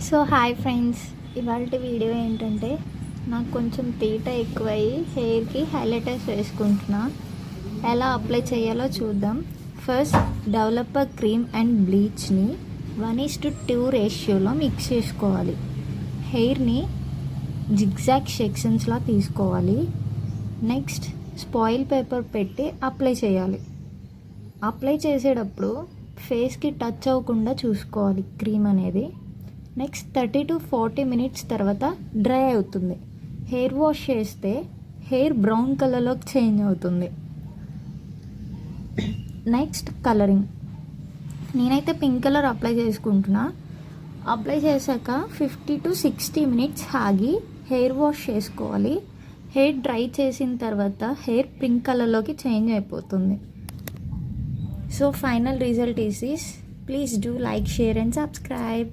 So hi friends, ఇవాళ video ఏంటంటే నాకు కొంచెం తీట ఎక్కువయ్యి హెయిర్కి హైలైటర్స్ వేసుకుంటున్నా. ఎలా అప్లై చేయాలో చూద్దాం. ఫస్ట్ డెవలపర్ క్రీమ్ అండ్ బ్లీచ్ని 1:2 రేషియోలో మిక్స్ చేసుకోవాలి. హెయిర్ని జిగ్జాగ్ సెక్షన్స్లా తీసుకోవాలి. నెక్స్ట్ స్పాయిల్ పేపర్ పెట్టి అప్లై చేయాలి. అప్లై చేసేటప్పుడు ఫేస్కి టచ్ అవ్వకుండా చూసుకోవాలి క్రీమ్ అనేది. నెక్స్ట్ 30 to 40 మినిట్స్ తర్వాత డ్రై అవుతుంది. హెయిర్ వాష్ చేస్తే హెయిర్ బ్రౌన్ కలర్లోకి చేంజ్ అవుతుంది. నెక్స్ట్ కలరింగ్, నేనైతే పింక్ కలర్ అప్లై చేసుకుంటున్నా. అప్లై చేశాక 50 to 60 మినిట్స్ ఆగి హెయిర్ వాష్ చేసుకోవాలి. హెయిర్ డ్రై చేసిన తర్వాత హెయిర్ పింక్ కలర్లోకి చేంజ్ అయిపోతుంది. So final result is please do like, share and subscribe.